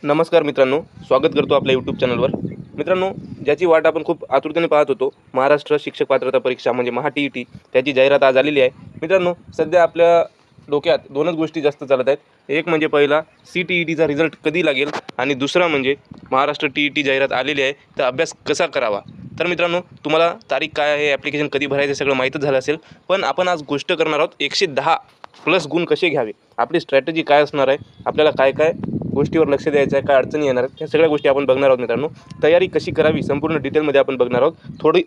नमस्कार मित्रांनो, स्वागत करतो आपल्या यूट्यूब चॅनलवर. मित्रांनो, ज्याची वाट आपण खूप आतुरतेने पाहत होतो, महाराष्ट्र शिक्षक पात्रता परीक्षा म्हणजे महा-टी-ई-टी, त्याची जाहिरात आज आलेली आहे. मित्रांनो, सध्या आपल्या डोक्यात दोनच गोष्टी जास्त चालत आहेत. एक म्हणजे पहिला सी-टी-ई-टीचा रिझल्ट कधी लागेल आणि दुसरा म्हणजे महाराष्ट्र टी-ई-टी जाहिरात आलेली आहे, तर अभ्यास कसा करावा. तर मित्रांनो, तुम्हाला तारीख काय आहे, ॲप्लिकेशन कधी भरायचं हे सगळं माहीतच झालं असेल. पण आपण आज गोष्ट करणार आहोत 110 प्लस गुण कसे घ्यावे, आपली स्ट्रॅटेजी काय असणार आहे, आपल्याला काय काय गोष्टीवर लक्ष द्यायचं आहे, काय अडचणी येणार आहेत, ह्या सगळ्या गोष्टी आपण बघणार आहोत. मित्रांनो, तयारी कशी करावी संपूर्ण डिटेलमध्ये आपण बघणार आहोत.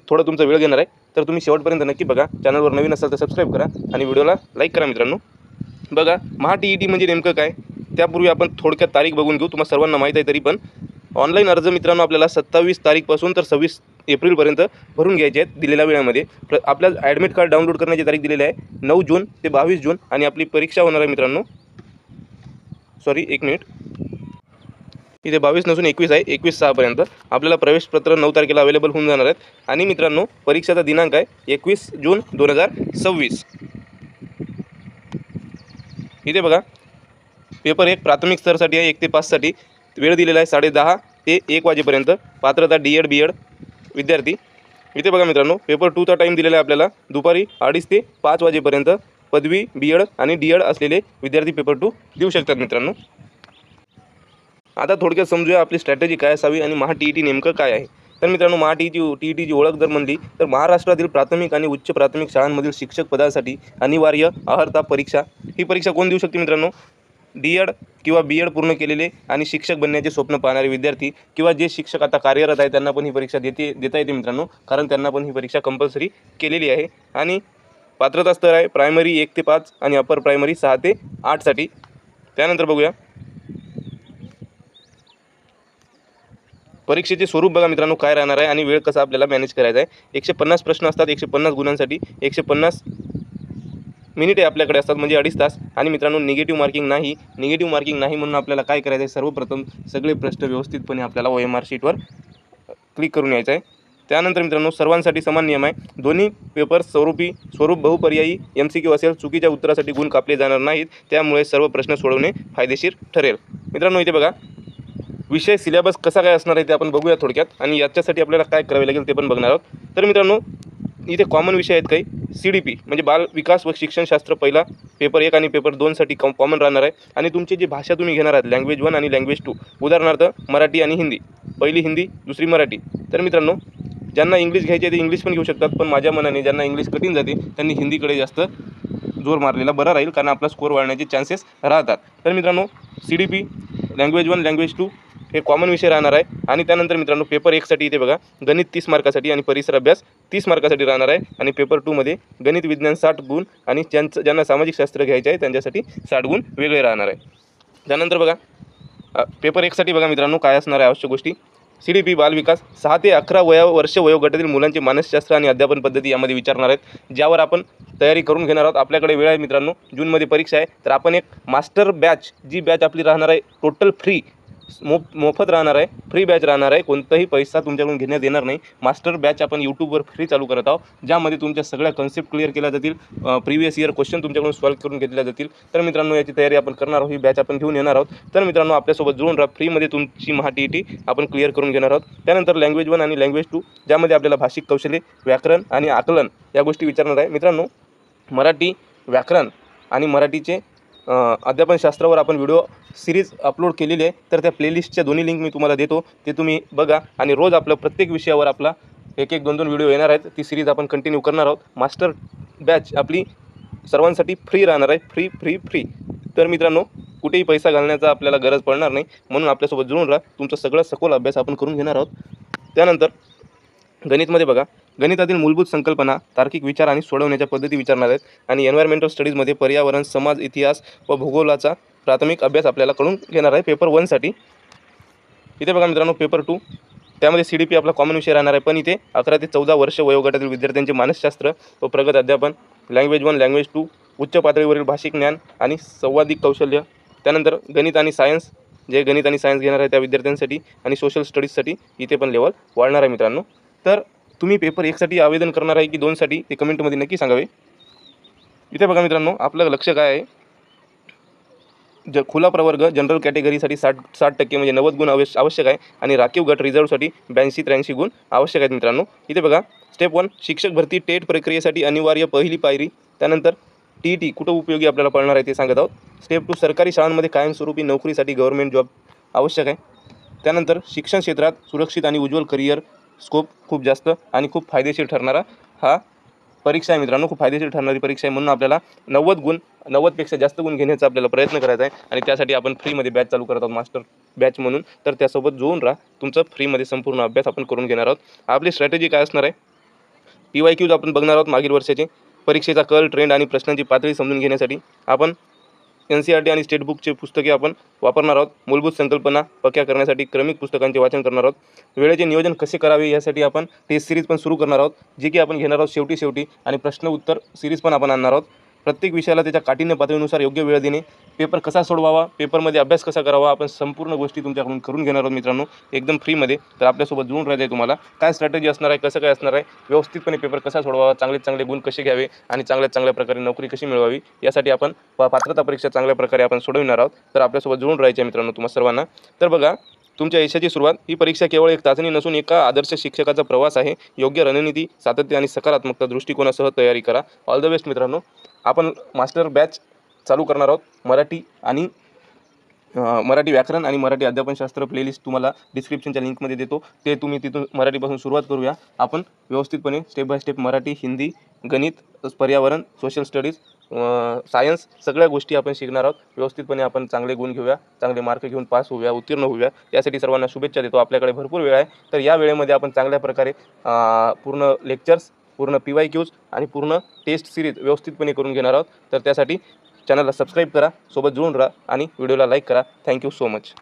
थोडं तुमचा वेळ घेणार आहे, तर तुम्ही शेवटपर्यंत नक्की बघा. चॅनलवर नवीन असाल तर सबस्क्राईब करा आणि व्हिडिओला लाईक करा. मित्रांनो, बघा, महा-टी-ई-टी म्हणजे नेमकं काय, त्यापूर्वी आपण थोडक्यात तारीख बघून घेऊ. तुम्हाला सर्वांना माहीत आहे, तरी पण ऑनलाईन अर्ज मित्रांनो आपल्याला 27 तारीखपासून तर 26 एप्रिलपर्यंत भरून घ्यायचे आहेत दिलेल्या वेळामध्ये. आपल्याला ॲडमिट कार्ड डाउनलोड करण्याची तारीख दिलेली आहे 9 जून ते 22 जून आणि आपली परीक्षा होणार आहे मित्रांनो, एक मिनिट, इथे 22 नसून 21 आहे, 21/6 आपल्याला प्रवेशपत्र 9 तारखेला अवेलेबल होऊन जाणार आहेत. आणि मित्रांनो, परीक्षेचा दिनांक आहे 21 जून 2026. इथे बघा, पेपर 1 प्राथमिक स्तरासाठी आहे, 1 ते 5 साठी. वेळ दिलेला आहे 10:30 ते 1 वाजेपर्यंत. पात्रता डी-एड बी-एड विद्यार्थी. इथे बघा मित्रांनो, पेपर 2चा टाईम दिलेला आहे आपल्याला दुपारी 2:30 ते 5 वाजेपर्यंत. पदवी बी-एड आणि डी-एड असलेले विद्यार्थी पेपर 2 देऊ शकतात. मित्रांनो, आता थोडक्यात समजूया आपली स्ट्रॅटेजी काय असावी आणि महा-टी-ई-टी नेमकं काय आहे. तर मित्रांनो, महा-टी-ई-टीची ओळख जर म्हणली तर महाराष्ट्रातील प्राथमिक आणि उच्च प्राथमिक शाळांमधील शिक्षक पदासाठी अनिवार्य अर्हता परीक्षा. ही परीक्षा कोण देऊ शकते मित्रांनो? डी-एड किंवा बी-एड पूर्ण केलेले आणि शिक्षक बनण्याचे स्वप्न पाहणारे विद्यार्थी किंवा जे शिक्षक आता कार्यरत आहे त्यांना पण ही परीक्षा देता येते मित्रांनो, कारण त्यांना पण ही परीक्षा कंपल्सरी केलेली आहे. आणि पात्रता स्तर आहे प्रायमरी 1 ते 5 आणि अपर प्रायमरी 6 ते 8 साठी. त्यानंतर बघूया परीक्षेचे स्वरूप. बघा मित्रांनो, काय राहणार आहे आणि वेळ कसा आपल्याला मॅनेज करायचा आहे. 150 प्रश्न असतात, 150 गुणांसाठी 150 मिनिटे आपल्याकडे असतात, म्हणजे 2.5 तास. आणि मित्रांनो, निगेटिव्ह मार्किंग नाही म्हणून आपल्याला काय करायचं आहे, सर्वप्रथम सगळे प्रश्न व्यवस्थितपणे आपल्याला OMR शीटवर क्लिक करून यायचं आहे. त्यानंतर मित्रांनो, सर्वांसाठी समान नियम आहे. दोन्ही पेपर स्वरूप बहुपर्यायी MCQ असेल. चुकीच्या उत्तरासाठी गुण कापले जाणार नाहीत, त्यामुळे सर्व प्रश्न सोडवणे फायदेशीर ठरेल. मित्रांनो, इथे बघा, विषय सिलेबस कसा काय असणार आहे ते आपण बघूया थोडक्यात, आणि याच्यासाठी आपल्याला काय करावे लागेल ते पण बघणार आहोत. तर मित्रांनो, इथे कॉमन विषय आहेत काही. CDP म्हणजे बाल विकास व शिक्षणशास्त्र पहिला पेपर 1 आणि पेपर 2 साठी कॉमन राहणार आहे. आणि तुमची जी भाषा तुम्ही घेणार आहात, लँग्वेज 1 आणि लँग्वेज 2, उदाहरणार्थ मराठी आणि हिंदी. पहिली हिंदी, दुसरी मराठी. तर मित्रांनो, ज्यांना इंग्लिश घ्यायची आहे ते इंग्लिश पण घेऊ शकतात, पण माझ्या मनाने ज्यांना इंग्लिश कठीण जाते त्यांनी हिंदीकडे जास्त जोर मारलेला बरा राहील, कारण आपला स्कोर वाढण्याचे चान्सेस राहतात. तर मित्रांनो, CDP, लँग्वेज 1, लँग्वेज 2 हे कॉमन विषय राहणार आहे. आणि त्यानंतर मित्रांनो, पेपर 1 साठी इथे बघा, गणित 30 मार्कासाठी आणि परिसर अभ्यास 30 मार्कासाठी राहणार आहे. आणि पेपर 2 मध्ये गणित विज्ञान 60 गुण आणि ज्यांना सामाजिक शास्त्र घ्यायचे आहे त्यांच्यासाठी 60 गुण वेगळे राहणार आहे. त्यानंतर बघा, पेपर 1 साठी बघा मित्रांनो, काय असणार आहे आवश्यक गोष्टी. CDP बालविकास 6 ते 11 वर्ष वयोगटातील मुलांचे मानसशास्त्र आणि अध्यापन पद्धती यामध्ये विचारणार आहेत, ज्यावर आपण तयारी करून घेणार आहोत. आपल्याकडे वेळ आहे मित्रांनो, जूनमध्ये परीक्षा आहे, तर आपण एक मास्टर बॅच, जी बॅच आपली राहणार आहे टोटल फ्री, मोफत राहणार आहे, फ्री बॅच राहणार आहे, कोणताही पैसा तुमच्याकडून घेण्यात येणार नाही. मास्टर बॅच आपण यूट्यूबवर फ्री चालू करत आहोत, ज्यामध्ये तुमच्या सगळ्या कन्सेप्ट क्लिअर केल्या जातील, प्रिव्हियस इयर क्वेश्चन तुमच्याकडून सॉल्व्ह करून घेतल्या जातील. तर मित्रांनो, याची तयारी आपण करणार आहोत, ही बॅच आपण घेऊन येणार आहोत. तर मित्रांनो, आपल्यासोबत जुळून राहा, फ्रीमध्ये तुमची महा-टी-ई-टी आपण क्लिअर करून घेणार आहोत. त्यानंतर लँग्वेज 1 आणि लँग्वेज 2, ज्यामध्ये आपल्याला भाषिक कौशल्य, व्याकरण आणि आकलन या गोष्टी विचारणार आहे. मित्रांनो, मराठी व्याकरण आणि मराठीचे अध्यापनशास्त्रावर आपण व्हिडिओ सिरीज अपलोड केलेली आहे, तर त्या प्लेलिस्टच्या दोन्ही लिंक मी तुम्हाला देतो, ते तुम्ही बघा. आणि रोज आपलं प्रत्येक विषयावर आपला 1-1, 2-2 व्हिडिओ येणार आहेत, ती सिरीज आपण कंटिन्यू करणार आहोत. मास्टर बॅच आपली सर्वांसाठी फ्री राहणार आहे, फ्री. तर मित्रांनो, कुठेही पैसा घालण्याचा आपल्याला गरज पडणार नाही, म्हणून आपल्यासोबत जुळून राहा. तुमचा सगळा सखोल अभ्यास आपण करून घेणार आहोत. त्यानंतर गणितमध्ये बघा, गणितातील मूलभूत संकल्पना, तार्किक विचार आणि सोडवण्याच्या पद्धती विचारणार आहेत. आणि एन्व्हायरमेंटल स्टडीजमध्ये पर्यावरण, समाज, इतिहास व भूगोलाचा प्राथमिक अभ्यास आपल्याला करून घेणार आहे पेपर 1 साठी. इथे बघा मित्रांनो, पेपर 2 त्यामध्ये CDP आपला कॉमन विषय राहणार आहे, पण इथे 11 ते 14 वर्ष वयोगटातील विद्यार्थ्यांचे मानसशास्त्र व प्रगत अध्यापन, लँग्वेज 1, लँग्वेज 2 उच्च पातळीवरील भाषिक ज्ञान आणि संवादिक कौशल्य. त्यानंतर गणित आणि सायन्स, जे गणित आणि सायन्स घेणार आहे त्या विद्यार्थ्यांसाठी, आणि सोशल स्टडीजसाठी इथे पण लेवल वाढणार आहे मित्रांनो. तर तुम्ही पेपर 1 साठी आवेदन करणार आहे की 2 साठी ते कमेंटमध्ये नक्की सांगावे. इथे बघा मित्रांनो, आपलं लक्ष काय आहे, खुला प्रवर्ग जनरल कॅटेगरीसाठी 60% म्हणजे 90 गुण आवश्यक आहे आणि राखीव गट रिझर्वसाठी 82-83 गुण आवश्यक आहेत मित्रांनो. इथे बघा स्टेप 1 शिक्षक भरती टेट प्रक्रियेसाठी अनिवार्य पहिली पायरी. त्यानंतर TET कुठं उपयोगी आपल्याला पडणार आहे ते सांगत आहोत. स्टेप 2 सरकारी शाळांमध्ये कायमस्वरूपी नोकरीसाठी गव्हर्नमेंट जॉब आवश्यक आहे. त्यानंतर शिक्षण क्षेत्रात सुरक्षित आणि उज्ज्वल करिअर स्कोप खूप जास्त आणि खूप फायदेशीर ठरणारा हा परीक्षा आहे मित्रांनो. खूप फायदेशीर ठरणारी परीक्षा आहे म्हणून आपल्याला 90पेक्षा जास्त गुण घेण्याचा आपल्याला प्रयत्न करायचा आहे आणि त्यासाठी आपण फ्रीमध्ये बॅच चालू करत आहोत मास्टर बॅच म्हणून. तर त्यासोबत जोडून राहा. तुमचं फ्रीमध्ये संपूर्ण अभ्यास आपण करून घेणार आहोत. आपली स्ट्रॅटेजी काय असणार आहे? PYQज आपण बघणार आहोत मागील वर्षाचे. परीक्षेचा कल, ट्रेंड आणि प्रश्नांची पातळी समजून घेण्यासाठी आपण NCERT आणि स्टेट बुकचे पुस्तके आपण वापरणार आहोत. मूलभूत संकल्पना पक्क्या करण्यासाठी क्रमिक पुस्तकांचे वाचन करणार आहोत. वेळेचे नियोजन कसे करावे यासाठी आपण टेस्ट सिरीज पण सुरू करणार आहोत, जी की आपण घेणार आहोत शेवटी आणि प्रश्न उत्तर सिरीज पण आपण आणणार आहोत. प्रत्येक विषयाला त्याच्या काठिण्य पातळीनुसार योग्य वेळ देणे, पेपर कसा सोडवावा, पेपरमध्ये अभ्यास कसा करावा, आपण संपूर्ण गोष्टी तुमच्याकडून करून घेणार आहोत मित्रांनो एकदम फ्रीमध्ये. तर आपल्यासोबत जुळून राहायचं आहे. तुम्हाला काय स्ट्रॅटेजी असणार आहे, कसं काय असणार आहे, व्यवस्थितपणे पेपर कसा सोडवावा, चांगले गुण कसे घ्यावे आणि चांगल्या प्रकारे नोकरी कशी मिळवावी यासाठी आपण पात्रता परीक्षा चांगल्या प्रकारे आपण सोडविणार आहोत. तर आपल्यासोबत जुळून राहायचे आहे मित्रांनो तुम्हा सर्वांना. तर बघा तुमच्या यशाची सुरुवात ही परीक्षा केवळ एक चाचणी नसून एका आदर्श शिक्षकाचा प्रवास आहे. योग्य रणनीती, सातत्य आणि सकारात्मक दृष्टिकोनासह तयारी करा. ऑल द बेस्ट मित्रांनो. आपण मास्टर बॅच चालू करणार आहोत. मराठी व्याकरण आणि मराठी अध्यापनशास्त्र प्लेलिस्ट तुम्हाला डिस्क्रिप्शनच्या लिंकमध्ये देतो. ते तुम्ही तिथून मराठीपासून सुरुवात करूया. आपण व्यवस्थितपणे step by step Marathi, Hindi, गणित, पर्यावरण, सोशल स्टडीज, सायन्स सगळ्या गोष्टी आपण शिकणार आहोत. व्यवस्थितपणे आपण चांगले गुण घेऊया, चांगले मार्क घेऊन पास होऊया, उत्तीर्ण होऊया. यासाठी सर्वांना शुभेच्छा देतो. आपल्याकडे भरपूर वेळ आहे. तर या वेळेमध्ये आपण चांगल्या प्रकारे पूर्ण लेक्चर्स, पूर्ण PYQज आणि पूर्ण टेस्ट सिरीज व्यवस्थितपणे करून घेणार आहोत. तर त्यासाठी चॅनलला सबस्क्राईब करा, सोबत जुळून राहा आणि व्हिडिओला लाईक करा. Thank you so much.